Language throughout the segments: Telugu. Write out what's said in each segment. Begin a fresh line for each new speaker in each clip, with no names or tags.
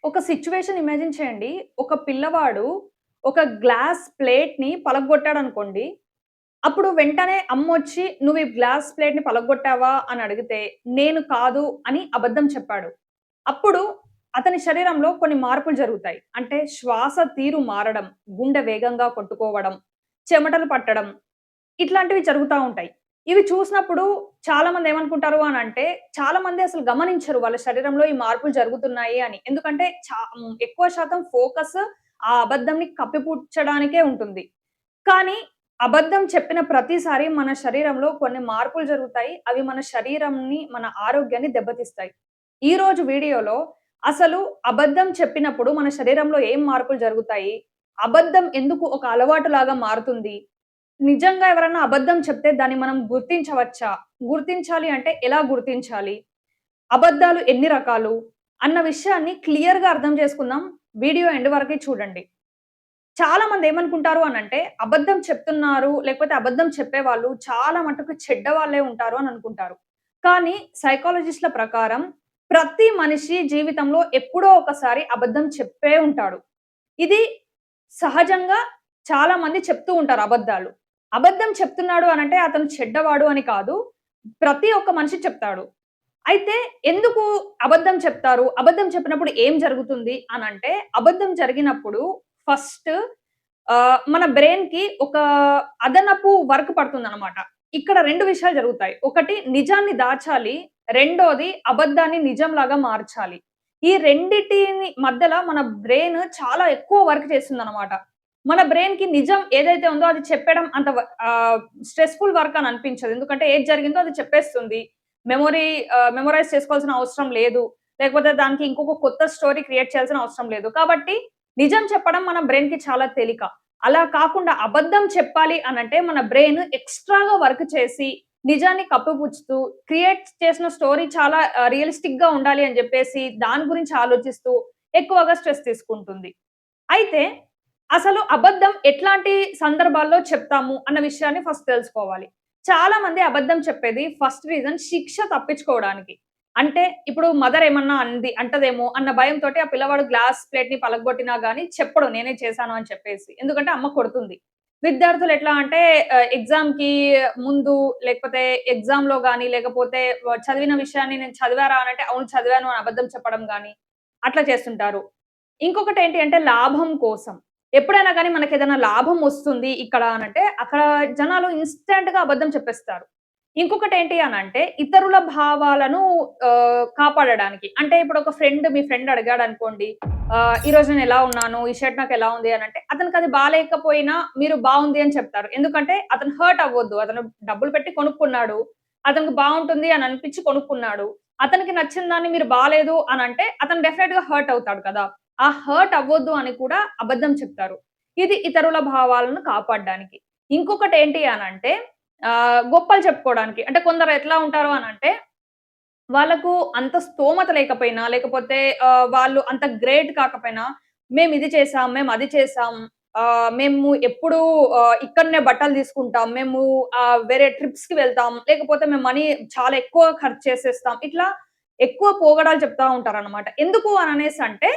ఒక సిట్యుయేషన్ ఇమాజిన్ చేయండి. ఒక పిల్లవాడు ఒక గ్లాస్ ప్లేట్‌ని పలగ్గొట్టాడనుకోండి. అప్పుడు వెంటనే అమ్మొచ్చి, "నువ్వు ఈ గ్లాస్ ప్లేట్‌ని పలగ్గొట్టావా?" అని అడిగితే, "నేను కాదు" అని అబద్ధం చెప్పాడు. అప్పుడు అతని శరీరంలో కొన్ని మార్పులు జరుగుతాయి. అంటే శ్వాస తీరు మారడం, గుండె వేగంగా కొట్టుకోవడం, చెమటలు పట్టడం ఇట్లాంటివి జరుగుతా ఉంటాయి. ఇవి చూసినప్పుడు చాలామంది ఏమనుకుంటారు అనంటే, చాలామంది అసలు గమనించరు వాళ్ళ శరీరంలో ఈ మార్పులు జరుగుతున్నాయి అని. ఎందుకంటే ఎక్కువ శాతం ఫోకస్ ఆ అబద్ధంని కప్పిపుచ్చడానికే ఉంటుంది. కానీ అబద్ధం చెప్పిన ప్రతిసారి మన శరీరంలో కొన్ని మార్పులు జరుగుతాయి. అవి మన శరీరంని, మన ఆరోగ్యాన్ని దెబ్బతీస్తాయి. ఈరోజు వీడియోలో అసలు అబద్ధం చెప్పినప్పుడు మన శరీరంలో ఏం మార్పులు జరుగుతాయి? అబద్ధం ఎందుకు ఒక అలవాటులాగా మారుతుంది? నిజంగా ఎవరన్నా అబద్ధం చెప్తే దాన్ని మనం గుర్తించవచ్చా? గుర్తించాలి అంటే ఎలా గుర్తించాలి? అబద్ధాలు ఎన్ని రకాలు? అన్న విషయాన్ని క్లియర్‌గా అర్థం చేసుకుందాం. వీడియో ఎండ్ వరకి చూడండి. చాలా మంది ఏమనుకుంటారు అనంటే, అబద్ధం చెప్తున్నారు, లేకపోతే అబద్ధం చెప్పేవాళ్ళు చాలా మటుకు చెడ్డవాళ్ళే ఉంటారు అని అనుకుంటారు. కానీ సైకాలజిస్ట్‌ల ప్రకారం ప్రతి మనిషి జీవితంలో ఎప్పుడో ఒకసారి అబద్ధం చెప్పే ఉంటాడు. ఇది సహజంగా చాలా మంది చెప్తూ ఉంటారు అబద్ధాలు. అబద్ధం చెప్తున్నాడు అనంటే అతను చెడ్డవాడు అని కాదు. ప్రతి ఒక్క మనిషి చెప్తాడు. అయితే ఎందుకు అబద్ధం చెప్తారు? అబద్ధం చెప్పినప్పుడు ఏం జరుగుతుంది అనంటే, అబద్ధం జరిగినప్పుడు ఫస్ట్ మన బ్రెయిన్‌కి ఒక అదనపు వర్క్ పడుతుందనమాట. ఇక్కడ 2 విషయాలు జరుగుతాయి. ఒకటి నిజాన్ని దాచాలి. రెండోది అబద్ధాన్ని నిజంలాగా మార్చాలి. ఈ రెండిటిని మధ్యల మన బ్రెయిన్ చాలా ఎక్కువ వర్క్ చేస్తుందనమాట. మన బ్రెయిన్‌కి నిజం ఏదైతే ఉందో అది చెప్పడం అంత స్ట్రెస్‌ఫుల్ వర్క్ అని అనిపించదు. ఎందుకంటే ఏది జరిగిందో అది చెప్పేస్తుంది. మెమోరైజ్ చేసుకోవాల్సిన అవసరం లేదు. లేకపోతే దానికి ఇంకొక కొత్త స్టోరీ క్రియేట్ చేయాల్సిన అవసరం లేదు. కాబట్టి నిజం చెప్పడం మన బ్రెయిన్‌కి చాలా తేలిక. అలా కాకుండా అబద్ధం చెప్పాలి అనంటే మన బ్రెయిన్ ఎక్స్‌ట్రా‌గా వర్క్ చేసి నిజాన్ని కప్పిపుచ్చుతూ క్రియేట్ చేసిన స్టోరీ చాలా రియలిస్టిక్‌గా ఉండాలి అని జెప్పేసి దాని గురించి ఆలోచిస్తూ ఎక్కువగా స్ట్రెస్ తీసుకుంటుంది. అయితే అసలు అబద్ధం ఎట్లాంటి సందర్భాల్లో చెప్తాము అన్న విషయాన్ని ఫస్ట్ తెలుసుకోవాలి. చాలా మంది అబద్ధం చెప్పేది ఫస్ట్ రీజన్ శిక్ష తప్పించుకోవడానికి. అంటే ఇప్పుడు మదర్ ఏమన్నా అంటదేమో అన్న భయంతోటి ఆ పిల్లవాడు గ్లాస్ ప్లేట్‌ని పలగొట్టినా గాని చెప్పడు నేనే చేశాను అని చెప్పేసి. ఎందుకంటే అమ్మ కొడుతుంది. విద్యార్థులు ఎట్లా అంటే ఎగ్జామ్‌కి ముందు లేకపోతే ఎగ్జామ్‌లో గాని లేకపోతే చదివిన విషయాన్ని నేను చదివారా అనంటే అవును చదివాను అని అబద్ధం చెప్పడం గాని అట్లా చేస్తుంటారు. ఇంకొకటేంటి అంటే లాభం కోసం. ఎప్పుడైనా గాని మనకేదైనా లాభం ఒస్తుంది ఇక్కడ అనంటే, అక్కడ జనాలు ఇన్‌స్టాంట్‌గా అబద్ధం చెప్పేస్తారు. ఇంకొకటేంటి అనంటే, ఇతరుల భావాలను కాపాడడానికి. అంటే ఇప్పుడొక మీ ఫ్రెండ్ అడిగాడనుకోండి, "ఈరోజు నేనెలా ఉన్నాను? ఈ షర్ట్ నాకెలా ఉంది" అనంటే, అతనికది బాలేకపోయినా మీరు బావుంది అని చెప్తారు. ఎందుకంటే అతను హర్ట్ అవ్వొద్దు. అతను డబ్బులు పెట్టి కొనుక్కున్నాడు. అతనికి బావుంటుంది అని అనిపించి కొనుక్కున్నాడు. అతనికి నచ్చిన దాన్ని మీరు బాలేదు అనంటే, అతను డెఫినెట్‌గా హర్ట్ అవుతాడు కదా! ఆ హర్ట్ అవ్వొద్దు అని కూడా అబద్ధం చెప్తారు. ఇది ఇతరుల భావాలను కాపాడడానికి. ఇంకొకటేంటి అనంటే గొప్పలు చెప్పుకోవడానికి. అంటే కొందరు ఎట్లా ఉంటారు అనంటే, వాళ్ళకు అంత స్తోమత లేకపోయినా, లేకపోతే వాళ్ళు అంత గ్రేట్ కాకపోయినా, మేమిది చేసాం, మేమది చేసాం, మేము ఎప్పుడూ ఇక్కడనే బట్టలు తీసుకుంటాం, మేము వేరే ట్రిప్స్‌కి వెళ్తాం, లేకపోతే మేము మనీ చాలా ఎక్కువ ఖర్చు చేసేస్తాం. ఇట్లా ఎక్కువ పోగడాలు చెప్తా ఉంటారనమాట. ఎందుకు అననేసంటే,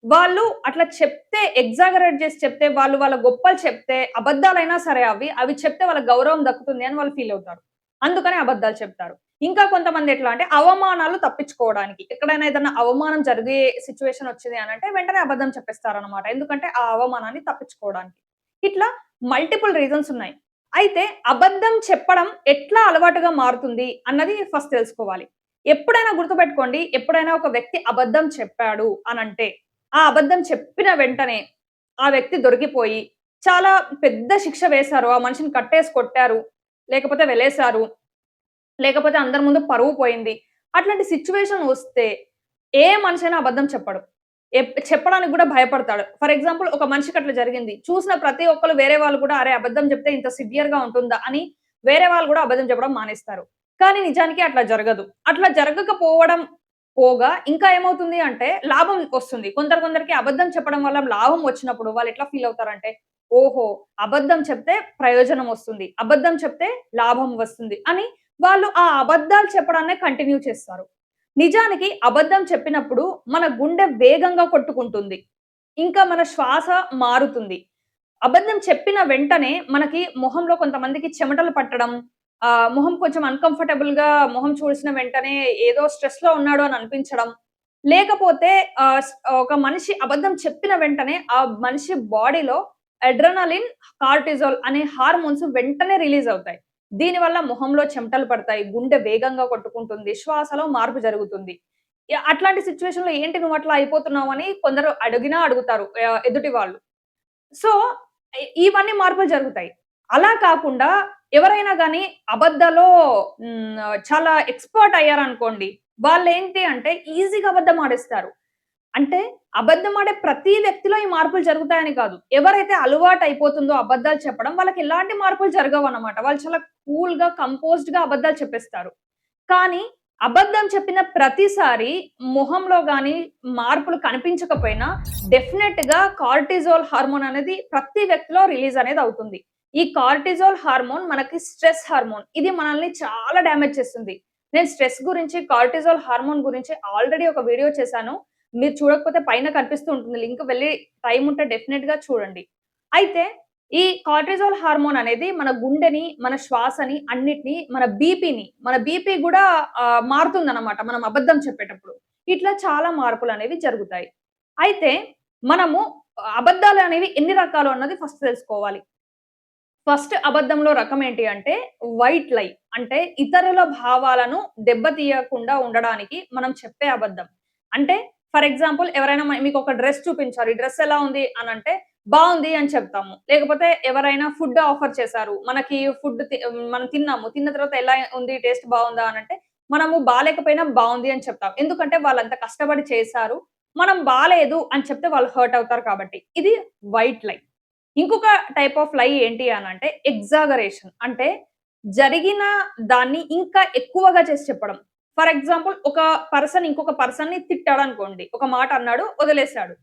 వాళ్ళు అట్లా చెప్తే ఎగ్జాగరేట్ చేసి చెప్తే, వాళ్ళు వాళ్ళ గొప్పలు చెప్తే, అబద్దాలైనా సరే అవి చెప్తే వాళ్ళకి గౌరవం దక్కుతుంది అని వాళ్ళు ఫీల్ అవుతారు. అందుకని అబద్దాలు చెప్తారు. ఇంకా కొంతమంది ఎట్లా అంటే అవమానాలు తప్పించుకోవడానికి. ఎక్కడైనా ఏదన్నా అవమానం జరిగే సిట్యుయేషన్ వచ్చింది అనంటే వెంటనే అబద్ధం చెప్పేస్తారనమాట. ఎందుకంటే ఆ అవమానాన్ని తప్పించుకోవడానికి. ఇట్లా మల్టిపుల్ రీజన్స్ ఉన్నాయి. అయితే అబద్ధం చెప్పడం ఎట్లా అలవాటుగా మారుతుంది అన్నది ఫస్ట్ తెలుసుకోవాలి. ఎప్పుడైనా గుర్తుపెట్టుకోండి. ఎప్పుడైనా ఒక వ్యక్తి అబద్ధం చెప్పాడు అనంటే, ఆ అబద్ధం చెప్పిన వెంటనే ఆ వ్యక్తి దొరికిపోయి చాలా పెద్ద శిక్ష వేశారు. ఆ మనిషిని కట్టేసి కొట్టారు. లేకపోతే వెలేశారు. లేకపోతే అందరి ముందు పరువు పోయింది. అట్లాంటి సిట్యుయేషన్ వస్తే ఏ మనిషైనా అబద్ధం చెప్పడు. చెప్పడానికి గూడా భయపడతాడు. ఫర్ ఎగ్జాంపుల్ ఒక మనిషికి అట్లా జరిగింది. చూసిన ప్రతి ఒక్కళ్ళు వేరే వాళ్ళు గూడా అరే! అబద్ధం చెప్తే ఇంత సివియర్‌గా ఉంటుందా అని వేరే వాళ్ళు గూడా అబద్ధం చెప్పడం మానేస్తారు. కానీ నిజానికి అట్లా జరగదు. అట్లా జరగకపోవడం పోగా ఇంకా ఏమవుతుంది అంటే లాభం వస్తుంది. కొందరికి అబద్ధం చెప్పడం వల్ల లాభం వచ్చినప్పుడు వాళ్ళు ఎట్లా ఫీల్ అవుతారంటే, ఓహో! అబద్ధం చెప్తే ప్రయోజనం వస్తుంది. అబద్ధం చెప్తే లాభం వస్తుంది అని వాళ్ళు ఆ అబద్ధాలు చెప్పడాన్నే కంటిన్యూ చేస్తారు. నిజానికి అబద్ధం చెప్పినప్పుడు మన గుండె వేగంగా కొట్టుకుంటుంది. ఇంకా మన శ్వాస మారుతుంది. అబద్ధం చెప్పిన వెంటనే మనకి మొహంలో కొంతమందికి చెమటలు పట్టడం, మొహం కొంచెం అన్‌కంఫర్టబుల్‌గా మొహం చూసిన వెంటనే ఏదో స్ట్రెస్‌లో ఉన్నాడు అని అనిపించడం. లేకపోతే ఒక మనిషి అబద్ధం చెప్పిన వెంటనే ఆ మనిషి బాడీలో అడ్రెనలిన్, కార్టిజోల్ అనే హార్మోన్స్ వెంటనే రిలీజ్ అవుతాయి. దీనివల్ల మొహంలో చెమటలు పడతాయి. గుండె వేగంగా కొట్టుకుంటుంది. శ్వాసలో మార్పు జరుగుతుంది. అట్లాంటి సిట్యుయేషన్‌లో ఏంటి నువ్వు అట్లా అయిపోతున్నావు అని కొందరు అడిగినా అడుగుతారు ఎదుటి వాళ్ళు. సో, ఇవన్నీ మార్పులు జరుగుతాయి. అలా కాకుండా ఎవరైనా గాని అబద్దాలో చాలా ఎక్స్‌పర్ట్ అయ్యారనుకోండి. వాళ్ళేంటి అంటే ఈజీగా అబద్ధం ఆడేస్తారు. అంటే అబద్ధం ఆడే ప్రతి వ్యక్తిలో ఈ మార్పులు జరుగుతాయని కాదు. ఎవరైతే అలవాటయిపోతుందో అబద్దాలు చెప్పడం వాళ్ళకి ఎలాంటి మార్పులు జరగవన్నమాట. వాళ్ళు చాలా కూల్‌గా, కంపోజ్డ్‌గా అబద్దాలు చెప్పేస్తారు. కానీ అబద్ధం చెప్పిన ప్రతిసారి మొహంలో గాని మార్పులు కనిపించకపోయినా డెఫినెట్‌గా కార్టిజోల్ హార్మోన్ అనేది ప్రతి వ్యక్తిలో రిలీజ్ అనేది అవుతుంది. ఈ కార్టిజోల్ హార్మోన్ మనకి స్ట్రెస్ హార్మోన్. ఇది మనల్ని చాలా డ్యామేజ్ చేస్తుంది. నేను స్ట్రెస్ గురించి, కార్టిజోల్ హార్మోన్ గురించి ఆల్రెడీ ఒక వీడియో చేశాను. మీరు చూడకపోతే పైన కనిపిస్తూ ఉంటుంది. లింక్ వెళ్లి టైమ్ ఉంటే డెఫినెట్‌గా చూడండి. అయితే ఈ కార్టిజోల్ హార్మోన్ అనేది మన గుండెని, మన శ్వాసని అన్నిటిని, మన బీపీ గూడా మారుతుందనమాట మనం అబద్ధం చెప్పేటప్పుడు. ఇట్లా చాలా మార్పులనేవి జరుగుతాయి. అయితే మనము అబద్దాలనేవి ఎన్ని రకాలు అన్నది ఫస్ట్ తెలుసుకోవాలి. ఫస్ట్ అబద్ధంలో రకం ఏంటి అంటే వైట్ లై. అంటే ఇతరుల భావాలను దెబ్బతీయకుండా ఉండడానికి మనం చెప్పే అబద్ధం. అంటే ఫర్ ఎగ్జాంపుల్ ఎవరైనా మీకొక డ్రెస్ చూపించారు. ఈ డ్రెస్ ఎలా ఉంది అనంటే, బావుంది అని చెప్తాము. లేకపోతే ఎవరైనా ఫుడ్ ఆఫర్ చేశారు. మనకి మనం తిన్నాము. తిన్న తర్వాత ఎలా ఉంది? టేస్ట్ బావుందా? అనంటే, మనము బాలేకపోయినా బావుంది అని చెప్తాం. ఎందుకంటే వాళ్ళంత కష్టపడి చేశారు. మనం బాలేదు అని చెప్తే వాళ్ళు హర్ట్ అవుతారు కాబట్టి. ఇది వైట్ లై. ఇంకొక టైప్ ఆఫ్ లై ఏంటి అనంటే ఎగ్జాగరేషన్. అంటే జరిగిన దాన్ని ఇంకా ఎక్కువగా చేసి చెప్పడం. ఫర్ ఎగ్జాంపుల్ ఒక పర్సన్ ఇంకొక పర్సన్‌ని తిట్టాడనుకోండి. ఒక మాట అన్నాడు, వదిలేసాడు.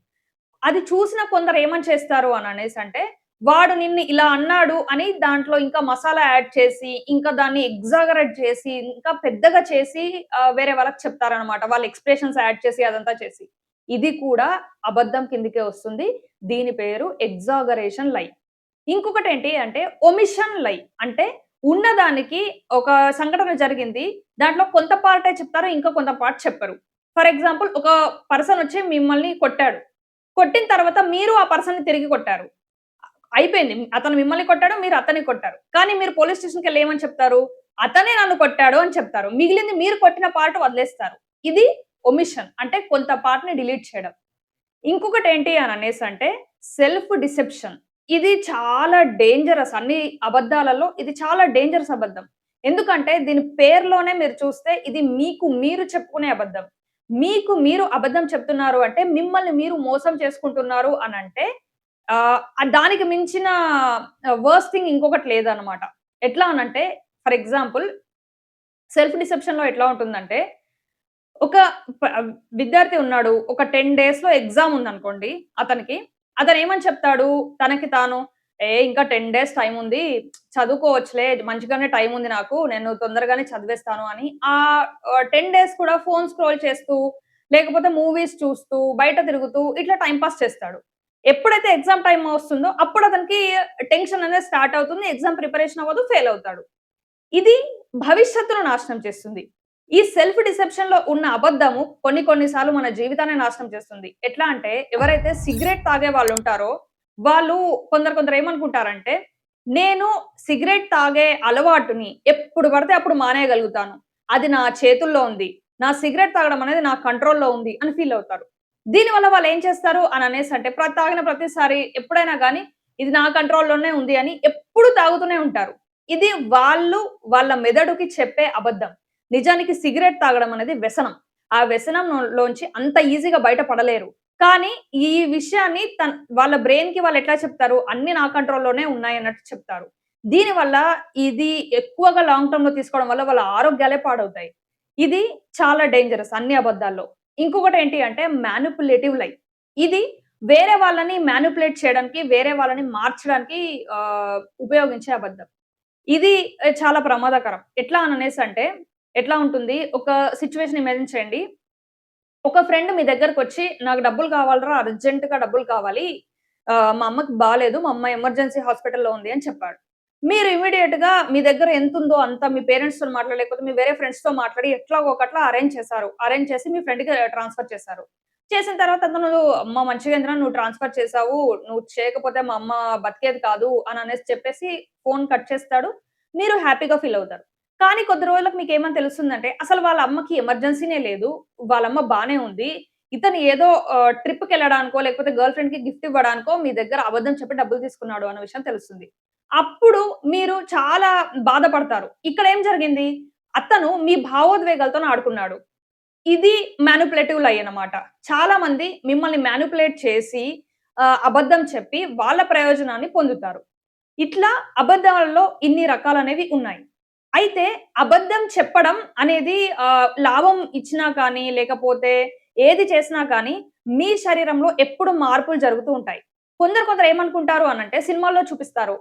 అది చూసిన కొందరు ఏమని చేస్తారు అననేసంటే, వాడు నిన్ను ఇలా అన్నాడు అని దాంట్లో ఇంకా మసాలా యాడ్ చేసి, ఇంకా దాన్ని ఎగ్జాగరేట్ చేసి, ఇంకా పెద్దగా చేసి వేరే వాళ్ళకి చెప్తారనమాట. వాళ్ళ ఎక్స్‌ప్రెషన్స్ యాడ్ చేసి అదంతా చేసి. ఇది కూడా అబద్ధం కిందకే వస్తుంది. దీని పేరు ఎగ్జాగరేషన్ లై. ఇంకొకటేంటి అంటే ఒమిషన్ లై. అంటే ఉన్నదానికి ఒక సంఘటన జరిగింది. దాంట్లో కొంత పార్టే చెప్తారు. ఇంకా కొంత పార్ట్ చెప్పరు. ఫర్ ఎగ్జాంపుల్ ఒక పర్సన్ వచ్చి మిమ్మల్ని కొట్టాడు. కొట్టిన తర్వాత మీరు ఆ పర్సన్‌ని తిరిగి కొట్టారు. అయిపోయింది. అతను మిమ్మల్ని కొట్టాడు. మీరు అతన్ని కొట్టారు. కానీ మీరు పోలీస్ స్టేషన్‌కెళ్ళి ఏమని చెప్తారు? అతనే నన్ను కొట్టాడు అని చెప్తారు. మిగిలింది మీరు కొట్టిన పార్ట్ వదిలేస్తారు. ఇది ఒమిషన్. అంటే కొంత పార్ట్‌ని డిలీట్ చేయడం. ఇంకొకటేంటి అననేసంటే సెల్ఫ్ డిసెప్షన్. ఇది చాలా డేంజరస్. అన్ని అబద్దాలలో ఇది చాలా డేంజరస్ అబద్ధం. ఎందుకంటే దీని పేరులోనే మీరు చూస్తే ఇది మీకు మీరు చెప్పుకునే అబద్ధం. మీకు మీరు అబద్ధం చెప్తున్నారు అంటే మిమ్మల్ని మీరు మోసం చేసుకుంటున్నారు అనంటే దానికి మించిన వర్స్ట్ థింగ్ ఇంకొకటి లేదనమాట. ఎట్లా అనంటే ఫర్ ఎగ్జాంపుల్ సెల్ఫ్ డిసెప్షన్‌లో ఎట్లా ఉంటుందంటే ఒక విద్యార్థి ఉన్నాడు. ఒక 10 డేస్‌లో ఎగ్జామ్ ఉందనుకోండి అతనికి. అతనేమని చెప్తాడు తనకి తాను, ఇంకా 10 డేస్ టైమ్ ఉంది. చదువుకోవచ్చులే మంచిగానే టైమ్ ఉంది నాకు. నేను తొందరగానే చదివేస్తాను" అని 10 డేస్ కూడా ఫోన్ స్క్రోల్ చేస్తూ, లేకపోతే మూవీస్ చూస్తూ, బయట తిరుగుతూ ఇట్లా టైమ్ పాస్ చేస్తాడు. ఎప్పుడైతే ఎగ్జామ్ టైమ్ వస్తుందో అప్పుడు అతనికి టెన్షన్ అనేది స్టార్ట్ అవుతుంది. ఎగ్జామ్ ప్రిపరేషన్ అవ్వదు. ఫెయిల్ అవుతాడు. ఇది భవిష్యత్తును నాశనం చేస్తుంది. ఈ సెల్ఫ్ డిసెప్షన్‌లో ఉన్న అబద్ధము కొన్ని కొన్ని సార్లు మన జీవితాన్ని నాశనం చేస్తుంది. ఎట్లా అంటే ఎవరైతే సిగరెట్ తాగే వాళ్ళుంటారో, వాళ్ళు కొందరు ఏమనుకుంటారంటే, నేను సిగరెట్ తాగే అలవాటుని ఎప్పుడు పడితే అప్పుడు మానేయగలుగుతాను. అది నా చేతుల్లో ఉంది. నా సిగరెట్ తాగడం అనేది నా కంట్రోల్‌లో ఉంది అని ఫీల్ అవుతారు. దీనివల్ల వాళ్ళేం చేస్తారు అననేసంటే తాగిన ప్రతిసారి ఎప్పుడైనా గాని ఇది నా కంట్రోల్‌లోనే ఉంది అని ఎప్పుడు తాగుతూనే ఉంటారు. ఇది వాళ్ళ మెదడుకి చెప్పే అబద్ధం. నిజానికి సిగరెట్ తాగడం అనేది వ్యసనం. ఆ వ్యసనంలోంచి అంత ఈజీగా బయట పడలేరు. కానీ ఈ విషయాన్ని వాళ్ళ బ్రెయిన్‌కి వాళ్ళెట్లా చెప్తారు? అన్నీ నా కంట్రోల్‌లోనే ఉన్నాయన్నట్టు చెప్తారు. దీనివల్ల ఇది ఎక్కువగా లాంగ్ టర్మ్‌లో తీసుకోవడం వల్ల వాళ్ళ ఆరోగ్యాలే పాడవుతాయి. ఇది చాలా డేంజరస్ అన్ని అబద్దాల్లో. ఇంకొకటేంటి అంటే మ్యానిప్యులేటివ్ లై. ఇది వేరే వాళ్ళని మ్యానిప్యులేట్ చేయడానికి, వేరే వాళ్ళని మార్చడానికి ఉపయోగించే అబద్ధం. ఇది చాలా ప్రమాదకరం. ఎట్లా అననేసంటే ఎట్లా ఉంటుంది? ఒక సిట్యుయేషన్ ఇమాజిన్ చేయండి. ఒక ఫ్రెండ్ మీ దగ్గరకొచ్చి నాకు డబ్బులు కావాలిరా అర్జెంట్‌గా డబ్బులు కావాలి. మా అమ్మకి బాలేదు. మా అమ్మ ఎమర్జెన్సీ హాస్పిటల్‌లో ఉంది అని చెప్పాడు. మీరు ఇమ్మీడియేట్‌గా మీ దగ్గర ఎంతుందో అంత మీ పేరెంట్స్‌తోని మాట్లాడి, లేకపోతే మీ వేరే ఫ్రెండ్స్‌తో మాట్లాడి ఎట్లాగో ఒకట్లా అరేంజ్ చేశారు. అరేంజ్ చేసి మీ ఫ్రెండ్‌కి ట్రాన్స్‌ఫర్ చేశారు. చేసిన తర్వాత అతను "అమ్మ మంచిగయిందిరా నువ్వు ట్రాన్స్‌ఫర్ చేశావు. నువ్వు చేయకపోతే మా అమ్మ బతికేది కాదు" అననేసి చెప్పేసి ఫోన్ కట్ చేస్తాడు. మీరు హ్యాపీగా ఫీల్ అవుతారు. కానీ కొద్ది రోజులకు మీకేమని తెలుస్తుందంటే, అసలు వాళ్ళ అమ్మకి ఎమర్జెన్సీనే లేదు. వాళ్ళమ్మ బానే ఉంది. ఇతను ఏదో ట్రిప్‌కెళ్ళడానికో, లేకపోతే గర్ల్ ఫ్రెండ్‌కి గిఫ్ట్ ఇవ్వడానికో మీ దగ్గర అబద్ధం చెప్పి డబ్బులు తీసుకున్నాడు అన్న విషయం తెలుస్తుంది. అప్పుడు మీరు చాలా బాధపడతారు. ఇక్కడేం జరిగింది? అతను మీ భావోద్వేగాలతోని ఆడుకున్నాడు. ఇది మానిప్యులేటివ్ లై అన్నమాట. చాలా మంది మిమ్మల్ని మానిప్యులేట్ చేసి అబద్ధం చెప్పి వాళ్ళ ప్రయోజనాన్ని పొందుతారు. ఇట్లా అబద్ధాలలో ఇన్ని రకాలనేవి ఉన్నాయి. అయితే అబద్ధం చెప్పడం అనేది లాభం ఇచ్చినా కానీ, లేకపోతే ఏది చేసినా కానీ, మీ శరీరంలో ఎప్పుడు మార్పులు జరుగుతూ ఉంటాయి. కొందరు ఏమనుకుంటారు అనంటే సినిమాల్లో చూపిస్తారు.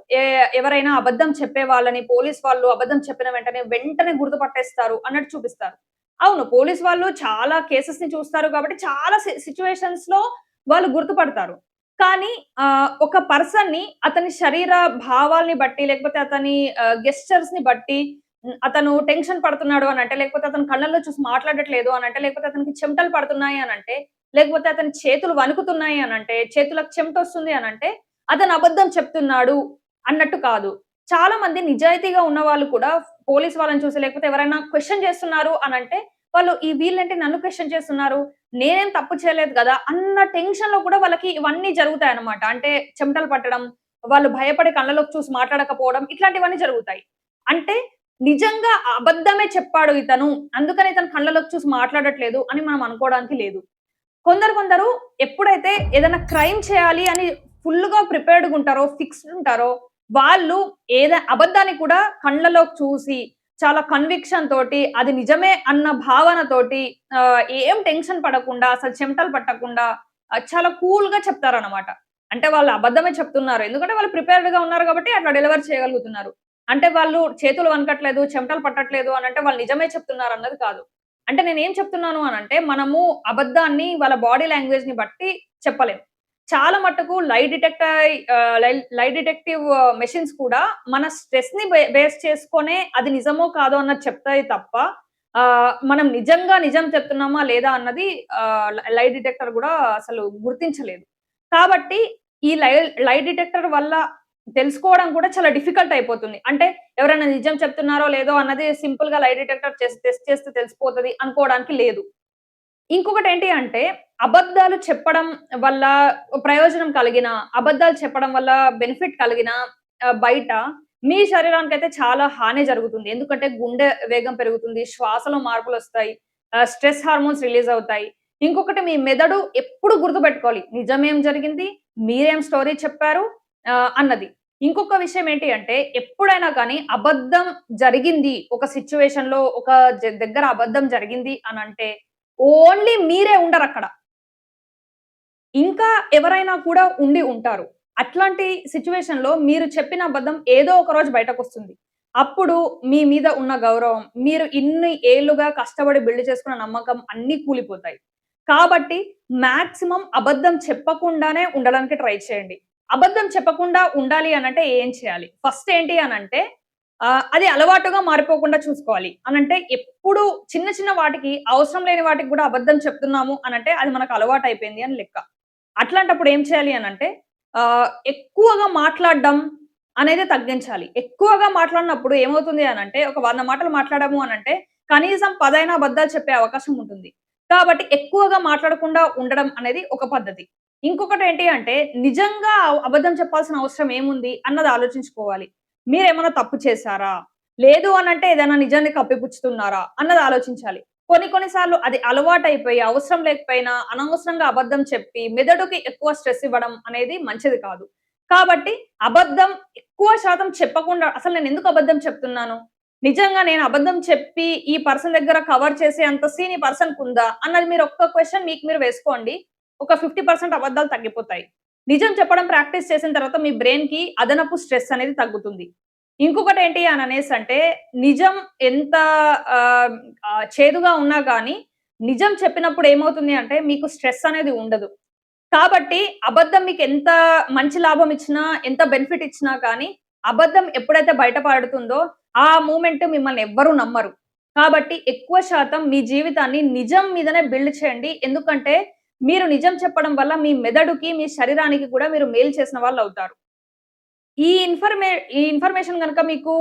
ఎవరైనా అబద్ధం చెప్పే వాళ్ళని పోలీస్ వాళ్ళు అబద్ధం చెప్పిన వెంటనే గుర్తుపట్టేస్తారు అన్నట్టు చూపిస్తారు. అవును. పోలీస్ వాళ్ళు చాలా కేసెస్‌ని చూస్తారు కాబట్టి చాలా సిట్యుయేషన్స్‌లో వాళ్ళు గుర్తుపడతారు. కానీ ఒక పర్సన్‌ని అతని శరీర భావాల్ని బట్టి, లేకపోతే అతని గెస్చర్స్‌ని బట్టి అతను టెన్షన్ పడుతున్నాడు అనంటే, లేకపోతే అతను కళ్ళల్లో చూసి మాట్లాడట్లేదు అనంటే, లేకపోతే అతనికి చెమటలు పడుతున్నాయి అనంటే, లేకపోతే అతని చేతులు వణుకుతున్నాయి అనంటే, చేతులకు చెమటొస్తుంది అనంటే, అతను అబద్ధం చెప్తున్నాడు అన్నట్టు కాదు. చాలా మంది నిజాయితీగా ఉన్నవాళ్ళు కూడా పోలీస్ వాళ్ళని చూసి, లేకపోతే ఎవరైనా క్వెషన్ చేస్తున్నారు అనంటే, వాళ్ళు వీళ్ళేంటి నన్ను క్వెషన్ చేస్తున్నారు? నేనేం తప్పు చేయలేదు గదా! అన్న టెన్షన్‌లో కూడా వాళ్ళకి ఇవన్నీ జరుగుతాయన్నమాట. అంటే చెమటలు పట్టడం, వాళ్ళు భయపడి కళ్ళలోకి చూసి మాట్లాడకపోవడం ఇట్లాంటివన్నీ జరుగుతాయి. అంటే నిజంగా అబద్ధమే చెప్పాడు ఇతను. అందుకని ఇతను కళ్ళలోకి చూసి మాట్లాడట్లేదు అని మనం అనుకోవడానికి లేదు. కొందరు ఎప్పుడైతే ఏదైనా క్రైమ్ చేయాలి అని ఫుల్‌గా ప్రిపేర్డ్‌గుంటారో, ఫిక్స్‌డ్ ఉంటారో, వాళ్ళు అబద్ధాన్ని కూడా కళ్ళలోకి చూసి, చాలా కన్విక్షన్ తోటి, అది నిజమే అన్న భావనతోటి ఏం టెన్షన్ పడకుండా, అసలు చెమటలు పట్టకుండా చాలా కూల్‌గా చెప్తారనమాట. అంటే వాళ్ళు అబద్ధమే చెప్తున్నారు. ఎందుకంటే వాళ్ళు ప్రిపేర్డ్‌గా ఉన్నారు కాబట్టి అట్లా డెలివర్ చేయగలుగుతున్నారు. అంటే వాళ్ళు చేతులు వణకట్లేదు, చెమటలు పట్టట్లేదు అనంటే వాళ్ళు నిజమే చెప్తున్నారన్నది కాదు. అంటే నేనేం చెప్తున్నాను అనంటే, మనము అబద్ధాన్ని వాళ్ళ బాడీ లాంగ్వేజ్‌ని బట్టి చెప్పలేం. చాలా మట్టుకు లై డిటెక్టివ్ మెషిన్స్ కూడా మన స్ట్రెస్‌ని బేస్ చేసుకొనే అది నిజమో కాదో అన్నది చెప్తాయి తప్ప, మనం నిజంగా నిజం చెప్తున్నామా లేదా అన్నది లై డిటెక్టర్ గూడా అసలు గుర్తించలేదు. కాబట్టి ఈ లై డిటెక్టర్ వల్ల తెలుసుకోవడం కూడా చాలా డిఫికల్ట్ అయిపోతుంది. అంటే ఎవరైనా నిజం చెప్తున్నారో లేదో అన్నది సింపుల్‌గా లై డిటెక్టర్ టెస్ట్ చేస్తే తెలిసిపోతది అనుకోవడానికి లేదు. ఇంకొకటేంటి అంటే, అబద్ధాలు చెప్పడం వల్ల ప్రయోజనం కలిగిన, అబద్ధాలు చెప్పడం వల్ల బెనిఫిట్ కలిగిన బయట మీ శరీరానికైతే చాలా హానే జరుగుతుంది. ఎందుకంటే గుండె వేగం పెరుగుతుంది, శ్వాసలో మార్పులొస్తాయి, స్ట్రెస్ హార్మోన్స్ రిలీజ్ అవుతాయి. ఇంకొకటి మీ మెదడు ఎప్పుడు గుర్తుపెట్టుకోవాలి. నిజమేం జరిగింది? మీరేం స్టోరీ చెప్పారు? అన్నది. ఇంకొక విషయం ఏంటి అంటే, ఎప్పుడైనా కానీ అబద్ధం జరిగింది, ఒక సిట్యుయేషన్‌లో ఒక దగ్గర అబద్ధం జరిగింది అనంటే ఓన్లీ మీరే ఉండరక్కడ. ఇంకా ఎవరైనా కూడా ఉండి ఉంటారు. అట్లాంటి సిట్యుయేషన్‌లో మీరు చెప్పిన అబద్ధం ఏదో ఒక రోజు బయటకొస్తుంది. అప్పుడు మీ మీద ఉన్న గౌరవం, మీరు ఇన్ని ఏళ్లుగా కష్టపడి బిల్డ్ చేసుకున్న నమ్మకం అన్నీ కూలిపోతాయి. కాబట్టి మాక్సిమం అబద్ధం చెప్పకుండానే ఉండడానికి ట్రై చేయండి. అబద్ధం చెప్పకుండా ఉండాలి అనంటే ఏం చేయాలి? ఫస్ట్ ఏంటి అనంటే అది అలవాటుగా మారిపోకుండా చూసుకోవాలి. అనంటే ఎప్పుడు చిన్న చిన్న వాటికి అవసరం లేని వాటికి గూడా అబద్ధం చెప్తున్నాము అనంటే అది మనకు అలవాటయిపోయింది అని లెక్క. అట్లాంటప్పుడు ఏం చేయాలి అనంటే ఎక్కువగా మాట్లాడడం అనేది తగ్గించాలి. ఎక్కువగా మాట్లాడినప్పుడు ఏమవుతుంది అనంటే ఒక 100 మాటలు మాట్లాడాము అనంటే కనీసం 10 అయినా అబద్దాలు చెప్పే అవకాశం ఉంటుంది. కాబట్టి ఎక్కువగా మాట్లాడకుండా ఉండడం అనేది ఒక పద్ధతి. ఇంకొకటేంటి అంటే నిజంగా అబద్ధం చెప్పాల్సిన అవసరం ఏముంది అన్నది ఆలోచించుకోవాలి. మీరేమన్నా తప్పు చేశారా? లేదు అనంటే ఏదైనా నిజాన్ని కప్పిపుచ్చుతున్నారా? అన్నది ఆలోచించాలి. కొన్ని సార్లు అది అలవాటైపోయి అవసరం లేకపోయినా అనవసరంగా అబద్ధం చెప్పి మెదడుకి ఎక్కువ స్ట్రెస్ ఇవ్వడం అనేది మంచిది కాదు. కాబట్టి అబద్ధం ఎక్కువ శాతం చెప్పకుండా అసలు నేనెందుకు అబద్ధం చెప్తున్నాను? నిజంగా నేను అబద్ధం చెప్పి ఈ పర్సన్ దగ్గర కవర్ చేసే అంత సీన్ ఈ పర్సన్‌కుందా? అన్నది మీరు ఒక్క క్వెషన్ మీకు మీరు వేసుకోండి. ఒక 50% అబద్దాలు తగ్గిపోతాయి. నిజం చెప్పడం ప్రాక్టీస్ చేసిన తర్వాత మీ బ్రెయిన్‌కి అదనపు స్ట్రెస్ అనేది తగ్గుతుంది. ఇంకొకటేంటి అననేసంటే, నిజం ఎంత ఆహ్, చేదుగా ఉన్నా గానీ, నిజం చెప్పినప్పుడు ఏమవుతుంది అంటే, మీకు స్ట్రెస్ అనేది ఉండదు. కాబట్టి అబద్ధం మీకెంత మంచి లాభం ఇచ్చినా, ఎంత బెనిఫిట్ ఇచ్చినా కానీ, అబద్ధం ఎప్పుడైతే బయట పడుతుందో, ఆ మూమెంట్ మిమ్మల్ని ఎవ్వరు నమ్మరు. కాబట్టి ఎక్కువ శాతం మీ జీవితాన్ని నిజం మీదనే బిల్డ్ చేయండి. ఎందుకంటే, మీరు నిజం చెప్పడం వల్ల మీ మెదడుకి, మీ శరీరానికి కూడా మీరు మేలు చేసిన వాళ్ళవుతారు. ఈ ఈ ఇన్ఫర్మేషన్ గనక మీకు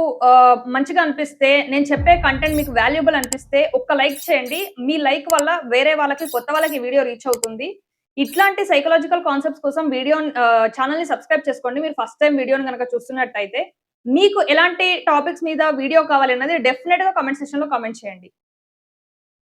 మంచిగా అనిపిస్తే, నేను చెప్పే కంటెంట్ మీకు వాల్యుబుల్ అనిపిస్తే, ఒక్క లైక్ చేయండి. మీ లైక్ వల్ల వేరే వాళ్ళకి, కొత్త వాళ్ళకి ఈ వీడియో రీచ్ అవుతుంది. ఇట్లాంటి సైకలాజికల్ కాన్సెప్ట్స్ కోసం ఛానెల్‌ని సబ్స్క్రైబ్ చేసుకోండి. మీరు ఫస్ట్ టైమ్ వీడియోని గనక చూస్తున్నట్టయితే. మీకు ఎలాంటి టాపిక్స్ మీద వీడియో కావాలన్నది డెఫినిట్‌గా కామెంట్ సెక్షన్‌లో కామెంట్ చేయండి.